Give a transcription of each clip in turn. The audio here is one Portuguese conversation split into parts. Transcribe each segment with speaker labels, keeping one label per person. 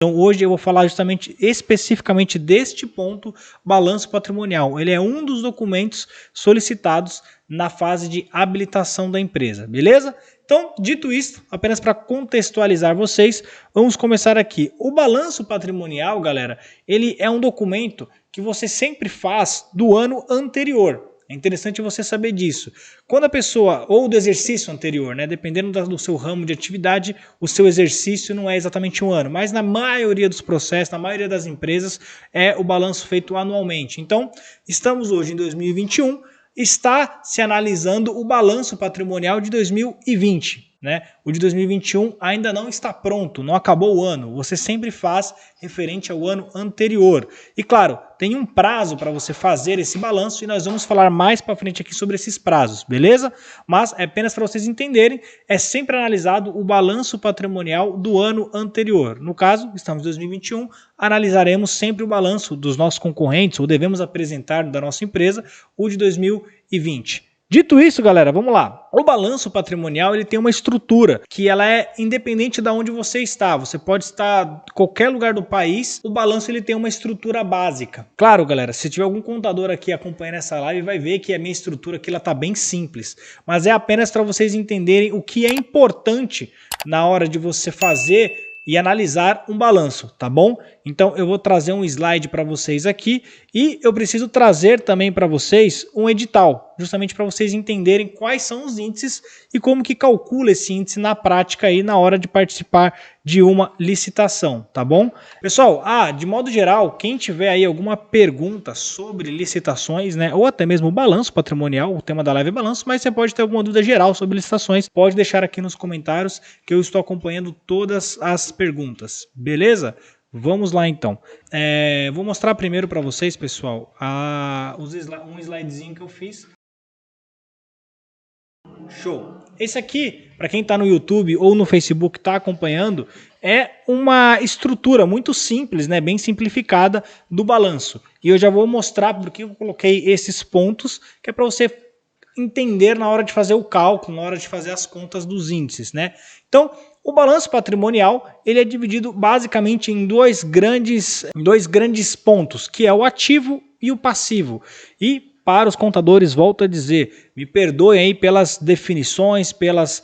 Speaker 1: Então hoje eu vou falar justamente especificamente deste ponto, balanço patrimonial. Ele é um dos documentos solicitados na fase de habilitação da empresa, beleza? Então, dito isso, apenas para contextualizar vocês, vamos começar aqui. O balanço patrimonial, galera, ele é um documento que você sempre faz do ano anterior. É interessante você saber disso. Quando a pessoa, ou do exercício anterior, né, dependendo do seu ramo de atividade, o seu exercício não é exatamente um ano, mas na maioria dos processos, na maioria das empresas, é o balanço feito anualmente. Então, estamos hoje em 2021, está se analisando o balanço patrimonial de 2020. Né? O de 2021 ainda não está pronto, não acabou o ano. Você sempre faz referente ao ano anterior. E claro, tem um prazo para você fazer esse balanço e nós vamos falar mais para frente aqui sobre esses prazos, beleza? Mas é apenas para vocês entenderem, é sempre analisado o balanço patrimonial do ano anterior. No caso, estamos em 2021, analisaremos sempre o balanço dos nossos concorrentes ou devemos apresentar da nossa empresa o de 2020. Dito isso, galera, vamos lá. O balanço patrimonial ele tem uma estrutura que ela é independente de onde você está. Você pode estar em qualquer lugar do país, o balanço ele tem uma estrutura básica. Claro, galera, se tiver algum contador aqui acompanhando essa live, vai ver que a minha estrutura aqui ela tá bem simples. Mas é apenas para vocês entenderem o que é importante na hora de você fazer e analisar um balanço, tá bom? Então eu vou trazer um slide para vocês aqui e eu preciso trazer também para vocês um edital, justamente para vocês entenderem quais são os índices e como que calcula esse índice na prática aí na hora de participar de uma licitação, tá bom? Pessoal, de modo geral, quem tiver aí alguma pergunta sobre licitações, né, ou até mesmo balanço patrimonial, o tema da live é balanço, mas você pode ter alguma dúvida geral sobre licitações, pode deixar aqui nos comentários que eu estou acompanhando todas as perguntas, beleza? Vamos lá então. Vou mostrar primeiro para vocês, pessoal, um slidezinho que eu fiz. Show! Esse aqui, para quem está no YouTube ou no Facebook está acompanhando, é uma estrutura muito simples, né, bem simplificada do balanço. E eu já vou mostrar porque eu coloquei esses pontos, que é para você entender na hora de fazer o cálculo, na hora de fazer as contas dos índices, né? Então, o balanço patrimonial ele é dividido basicamente em dois grandes pontos, que é o ativo e o passivo. E para os contadores, volto a dizer, me perdoem aí pelas definições, pelos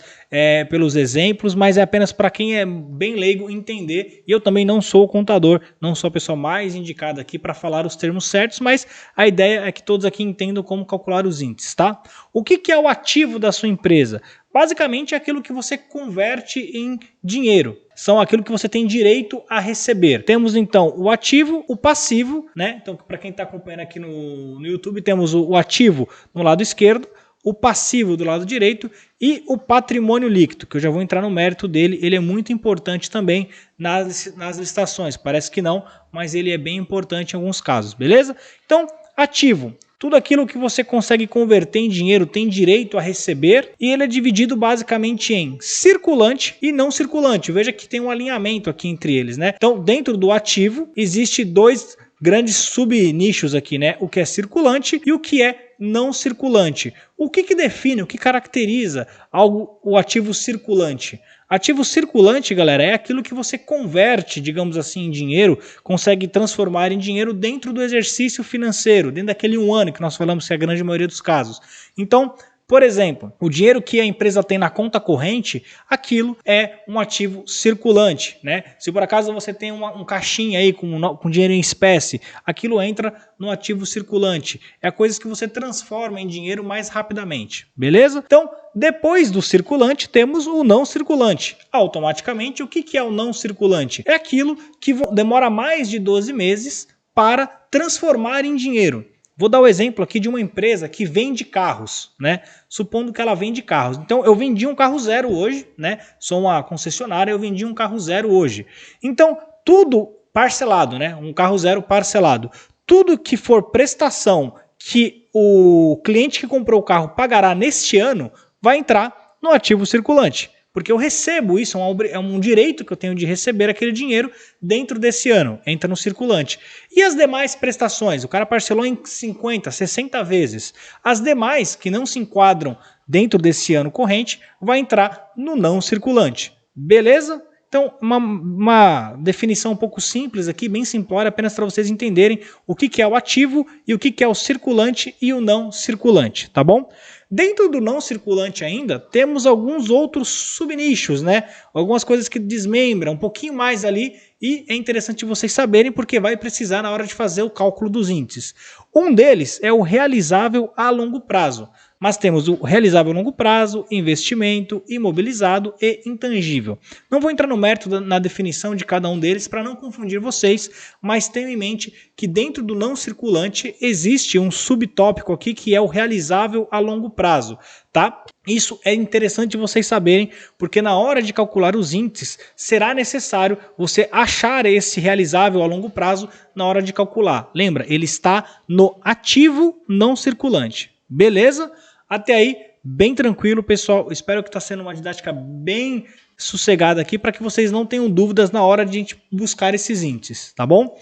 Speaker 1: exemplos, mas é apenas para quem é bem leigo entender. E eu também não sou contador, não sou a pessoa mais indicada aqui para falar os termos certos, mas a ideia é que todos aqui entendam como calcular os índices, tá? O que é o ativo da sua empresa? Basicamente é aquilo que você converte em dinheiro. São aquilo que você tem direito a receber. Temos então o ativo, o passivo, né? Então, para quem está acompanhando aqui no YouTube, temos o ativo no lado esquerdo, o passivo do lado direito e o patrimônio líquido, que eu já vou entrar no mérito dele. Ele é muito importante também nas licitações. Parece que não, mas ele é bem importante em alguns casos, beleza? Então, ativo. Tudo aquilo que você consegue converter em dinheiro tem direito a receber e ele é dividido basicamente em circulante e não circulante. Veja que tem um alinhamento aqui entre eles, né? Então, dentro do ativo, existe dois grandes subnichos aqui, né? O que é circulante e o que é não circulante. O que define, o que caracteriza o ativo circulante? Ativo circulante, galera, é aquilo que você converte, digamos assim, em dinheiro, consegue transformar em dinheiro dentro do exercício financeiro, dentro daquele 1 ano que nós falamos que é a grande maioria dos casos. Então, por exemplo, o dinheiro que a empresa tem na conta corrente, aquilo é um ativo circulante, né? Se por acaso você tem um caixinha aí com dinheiro em espécie, aquilo entra no ativo circulante. É coisas que você transforma em dinheiro mais rapidamente, beleza? Então, depois do circulante, temos o não circulante. Automaticamente, o que é o não circulante? É aquilo que demora mais de 12 meses para transformar em dinheiro. Vou dar o exemplo aqui de uma empresa que vende carros, né? Supondo que ela vende carros. Então, eu vendi um carro zero hoje, né? Sou uma concessionária, eu vendi um carro zero hoje. Então, tudo parcelado, né? Um carro zero parcelado. Tudo que for prestação que o cliente que comprou o carro pagará neste ano, vai entrar no ativo circulante. Porque eu recebo isso, é um direito que eu tenho de receber aquele dinheiro dentro desse ano, entra no circulante. E as demais prestações? O cara parcelou em 50, 60 vezes. As demais que não se enquadram dentro desse ano corrente, vai entrar no não circulante. Beleza? Então, uma definição um pouco simples aqui, bem simplória, apenas para vocês entenderem o que é o ativo e o que é o circulante e o não circulante, tá bom? Dentro do não circulante ainda, temos alguns outros subnichos, né? Algumas coisas que desmembram um pouquinho mais ali e é interessante vocês saberem porque vai precisar na hora de fazer o cálculo dos índices. Um deles é o realizável a longo prazo. Mas temos o realizável a longo prazo, investimento, imobilizado e intangível. Não vou entrar no mérito na definição de cada um deles para não confundir vocês, mas tenham em mente que dentro do não circulante existe um subtópico aqui que é o realizável a longo prazo, tá? Isso é interessante vocês saberem, porque na hora de calcular os índices, será necessário você achar esse realizável a longo prazo na hora de calcular. Lembra, ele está no ativo não circulante. Beleza? Até aí, bem tranquilo, pessoal. Espero que está sendo uma didática bem sossegada aqui para que vocês não tenham dúvidas na hora de a gente buscar esses índices, tá bom?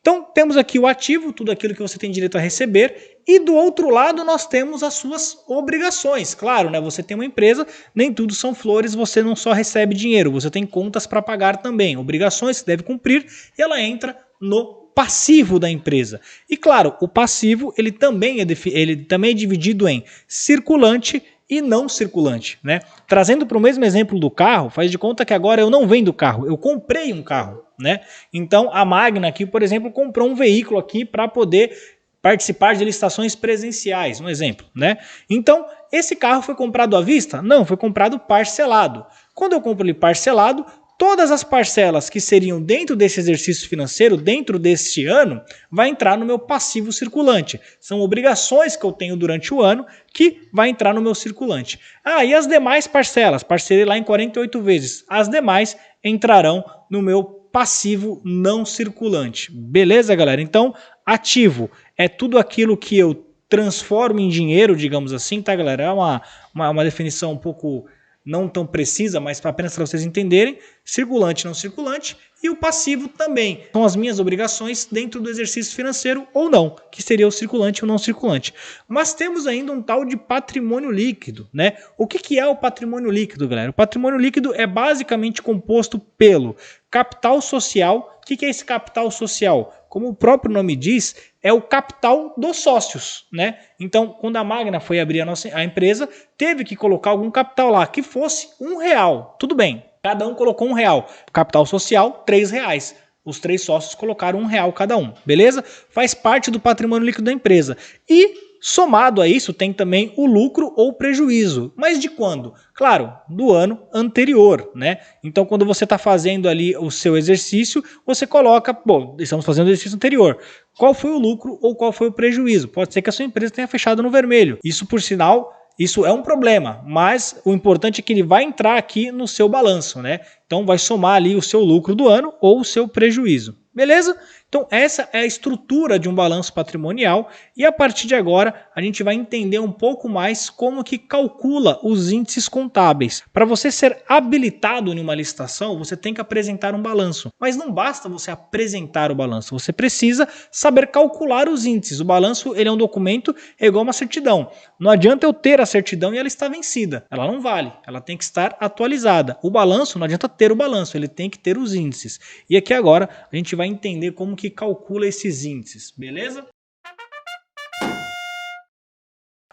Speaker 1: Então, temos aqui o ativo, tudo aquilo que você tem direito a receber, e do outro lado nós temos as suas obrigações. Claro, né? Você tem uma empresa, nem tudo são flores, você não só recebe dinheiro, você tem contas para pagar também, obrigações que deve cumprir, e ela entra no passivo da empresa. E claro, o passivo ele também é dividido em circulante e não circulante, né? Trazendo para o mesmo exemplo do carro, faz de conta que agora eu não vendo carro, eu comprei um carro, né? Então a Magna aqui, por exemplo, comprou um veículo aqui para poder participar de licitações presenciais, um exemplo, né? Então, esse carro foi comprado à vista? Não, foi comprado parcelado. Quando eu compro ele parcelado, todas as parcelas que seriam dentro desse exercício financeiro, dentro deste ano, vai entrar no meu passivo circulante. São obrigações que eu tenho durante o ano que vai entrar no meu circulante. Ah, e as demais parcelas? Parcelei lá em 48 vezes. As demais entrarão no meu passivo não circulante. Beleza, galera? Então, ativo é tudo aquilo que eu transformo em dinheiro, digamos assim, tá, galera? É uma definição um pouco não tão precisa, mas apenas para vocês entenderem, circulante, não circulante, e o passivo também. São as minhas obrigações dentro do exercício financeiro ou não, que seria o circulante ou não circulante. Mas temos ainda um tal de patrimônio líquido, né? O que é o patrimônio líquido, galera? O patrimônio líquido é basicamente composto pelo capital social. O que é esse capital social? Como o próprio nome diz, é o capital dos sócios, né? Então, quando a Magna foi abrir a empresa, teve que colocar algum capital lá, que fosse R$1. Tudo bem, cada um colocou R$1. Capital social, R$3. Os 3 sócios colocaram R$1 cada um, beleza? Faz parte do patrimônio líquido da empresa. E somado a isso tem também o lucro ou prejuízo. Mas de quando? Claro, do ano anterior, né? Então quando você está fazendo ali o seu exercício, você coloca, bom, estamos fazendo o exercício anterior. Qual foi o lucro ou qual foi o prejuízo? Pode ser que a sua empresa tenha fechado no vermelho. Isso, por sinal, isso é um problema, mas o importante é que ele vai entrar aqui no seu balanço, né? Então vai somar ali o seu lucro do ano ou o seu prejuízo. Beleza? Então essa é a estrutura de um balanço patrimonial e a partir de agora a gente vai entender um pouco mais como que calcula os índices contábeis. Para você ser habilitado em uma licitação, você tem que apresentar um balanço. Mas não basta você apresentar o balanço, você precisa saber calcular os índices. O balanço ele é um documento, é igual uma certidão. Não adianta eu ter a certidão e ela está vencida. Ela não vale, ela tem que estar atualizada. O balanço, não adianta ter o balanço, ele tem que ter os índices. E aqui agora a gente vai entender como que calcula esses índices, beleza?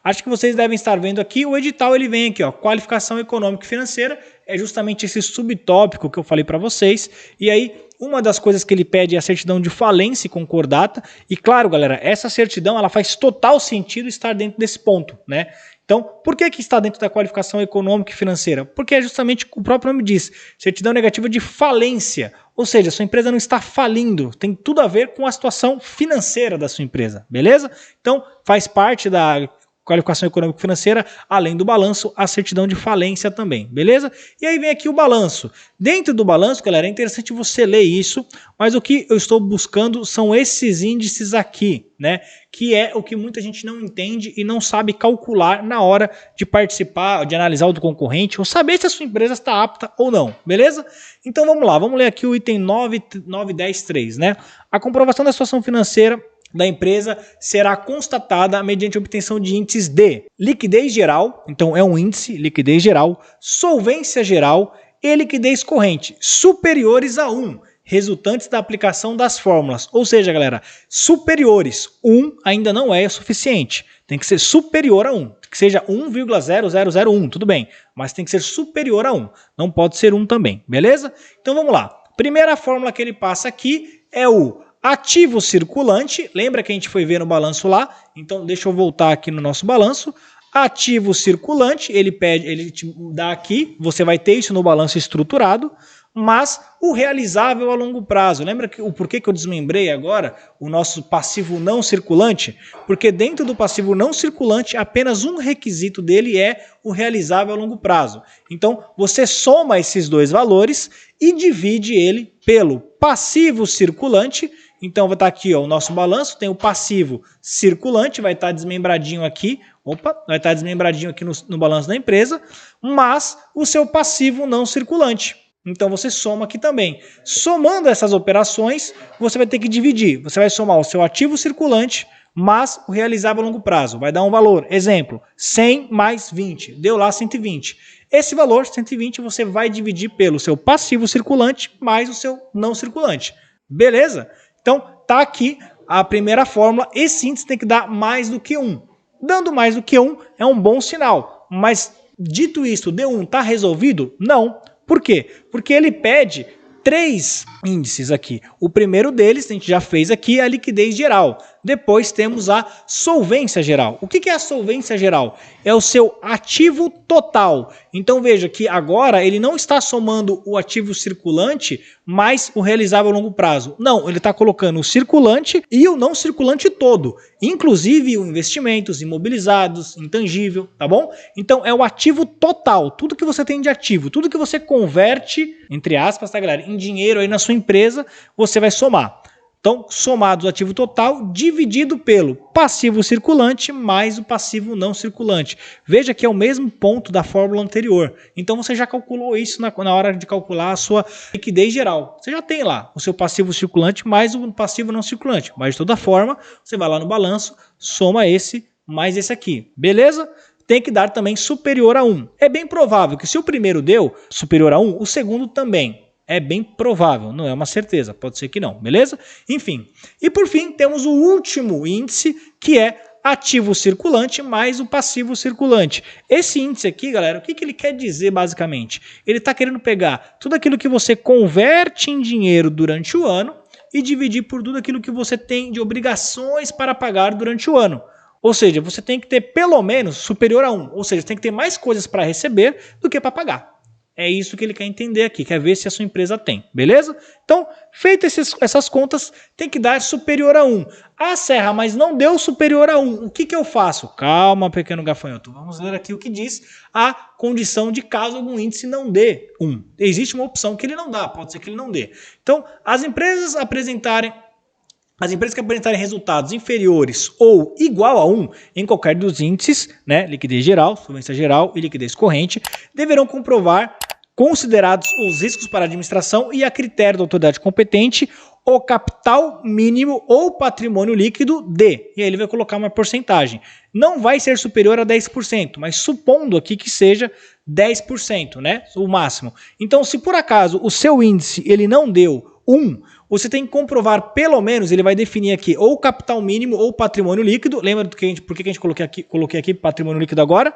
Speaker 1: Acho que vocês devem estar vendo aqui, o edital ele vem aqui, ó, qualificação econômica e financeira, é justamente esse subtópico que eu falei para vocês, e aí uma das coisas que ele pede é a certidão de falência e concordata, e claro galera, essa certidão ela faz total sentido estar dentro desse ponto, né? Então, por que está dentro da qualificação econômica e financeira? Porque é justamente o próprio nome diz, certidão negativa de falência, ou seja, sua empresa não está falindo, tem tudo a ver com a situação financeira da sua empresa, beleza? Então, faz parte da qualificação econômica e financeira, além do balanço, a certidão de falência também, beleza? E aí vem aqui o balanço. Dentro do balanço, galera, é interessante você ler isso, mas o que eu estou buscando são esses índices aqui, né? Que é o que muita gente não entende e não sabe calcular na hora de participar, de analisar o do concorrente, ou saber se a sua empresa está apta ou não, beleza? Então vamos lá, vamos ler aqui o item 9.10.3, né? A comprovação da situação financeira da empresa será constatada mediante a obtenção de índices de liquidez geral, então é um índice, liquidez geral, solvência geral, e liquidez corrente superiores a 1, resultantes da aplicação das fórmulas. Ou seja, galera, superiores. 1 ainda não é suficiente. Tem que ser superior a 1. Que seja 1,0001, tudo bem. Mas tem que ser superior a 1. Não pode ser 1 também, beleza? Então vamos lá. Primeira fórmula que ele passa aqui é o ativo circulante. Lembra que a gente foi ver no balanço lá? Então deixa eu voltar aqui no nosso balanço. Ativo circulante, ele te dá aqui, você vai ter isso no balanço estruturado, mas o realizável a longo prazo. Lembra o porquê que eu desmembrei agora o nosso passivo não circulante? Porque dentro do passivo não circulante, apenas um requisito dele é o realizável a longo prazo. Então, você soma esses dois valores e divide ele pelo passivo circulante. Então, vai estar aqui ó, o nosso balanço, tem o passivo circulante, vai estar desmembradinho aqui, vai estar desmembradinho aqui no balanço da empresa, mas o seu passivo não circulante. Então, você soma aqui também. Somando essas operações, você vai ter que dividir. Você vai somar o seu ativo circulante, mas o realizável a longo prazo. Vai dar um valor, exemplo, 100 mais 20, deu lá 120. Esse valor, 120, você vai dividir pelo seu passivo circulante mais o seu não circulante. Beleza? Então, tá aqui a primeira fórmula. Esse índice tem que dar mais do que 1. Dando mais do que 1 é um bom sinal. Mas, dito isso, D1 está resolvido? Não. Por quê? Porque ele pede 3 índices aqui. O primeiro deles, a gente já fez aqui, é a liquidez geral. Depois temos a solvência geral. O que é a solvência geral? É o seu ativo total. Então veja que agora ele não está somando o ativo circulante mais o realizável a longo prazo. Não, ele está colocando o circulante e o não circulante todo. Inclusive o investimentos, imobilizados, intangível, tá bom? Então é o ativo total. Tudo que você tem de ativo, tudo que você converte, entre aspas, tá galera, em dinheiro aí na sua empresa, você vai somar. Então, somado o ativo total, dividido pelo passivo circulante mais o passivo não circulante. Veja que é o mesmo ponto da fórmula anterior. Então, você já calculou isso na hora de calcular a sua liquidez geral. Você já tem lá o seu passivo circulante mais o passivo não circulante. Mas, de toda forma, você vai lá no balanço, soma esse mais esse aqui. Beleza? Tem que dar também superior a 1. É bem provável que se o primeiro deu superior a 1, o segundo também. É bem provável, não é uma certeza, pode ser que não, beleza? Enfim, e por fim temos o último índice, que é ativo circulante mais o passivo circulante. Esse índice aqui, galera, o que ele quer dizer basicamente? Ele está querendo pegar tudo aquilo que você converte em dinheiro durante o ano e dividir por tudo aquilo que você tem de obrigações para pagar durante o ano. Ou seja, você tem que ter pelo menos superior a 1, ou seja, tem que ter mais coisas para receber do que para pagar. É isso que ele quer entender aqui, quer ver se a sua empresa tem, beleza? Então, feitas essas contas, tem que dar superior a 1. Ah, Serra, mas não deu superior a 1. O que eu faço? Calma, pequeno gafanhoto. Vamos ler aqui o que diz a condição de caso algum índice não dê 1. Existe uma opção que ele não dá, pode ser que ele não dê. Então, as empresas que apresentarem resultados inferiores ou igual a 1 em qualquer dos índices, né, liquidez geral, solvência geral e liquidez corrente, deverão comprovar, considerados os riscos para a administração e a critério da autoridade competente, o capital mínimo ou patrimônio líquido de. E aí ele vai colocar uma porcentagem. Não vai ser superior a 10%, mas supondo aqui que seja 10%, né, o máximo. Então, se por acaso o seu índice ele não deu 1, você tem que comprovar, pelo menos, ele vai definir aqui ou capital mínimo ou patrimônio líquido. Lembra por que a gente coloquei aqui patrimônio líquido agora?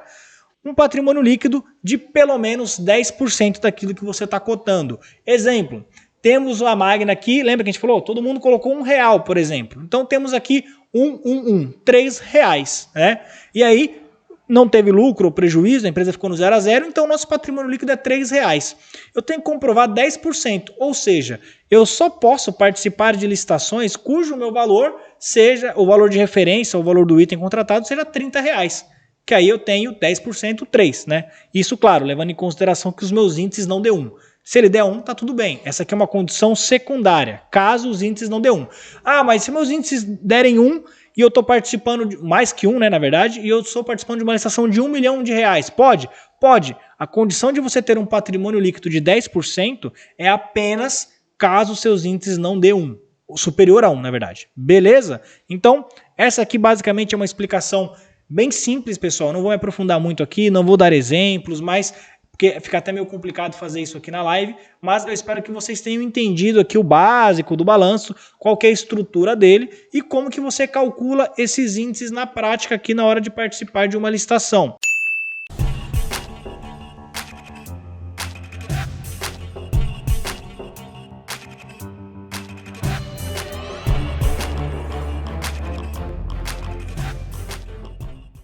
Speaker 1: Um patrimônio líquido de pelo menos 10% daquilo que você está cotando. Exemplo, temos a Magna aqui, lembra que a gente falou? Todo mundo colocou R$1, por exemplo. Então temos aqui R$3, né? E aí não teve lucro ou prejuízo, a empresa ficou no 0 a 0, então nosso patrimônio líquido é R$3. Eu tenho que comprovar 10%, ou seja, eu só posso participar de licitações cujo meu valor seja, o valor de referência, o valor do item contratado seja R$30. Que aí eu tenho 10%, 3, né? Isso, claro, levando em consideração que os meus índices não dê 1. Se ele der 1, tá tudo bem. Essa aqui é uma condição secundária, caso os índices não dê 1. Ah, mas se meus índices derem 1 e eu estou participando de mais que 1, né, na verdade, e eu estou participando de uma licitação de R$1 milhão, pode? Pode. A condição de você ter um patrimônio líquido de 10% é apenas caso seus índices não dê 1. Superior a 1, na verdade. Beleza? Então, essa aqui basicamente é uma explicação bem simples, pessoal. Não vou me aprofundar muito aqui, não vou dar exemplos, mas porque fica até meio complicado fazer isso aqui na live, mas eu espero que vocês tenham entendido aqui o básico do balanço, qual que é a estrutura dele e como que você calcula esses índices na prática aqui na hora de participar de uma licitação.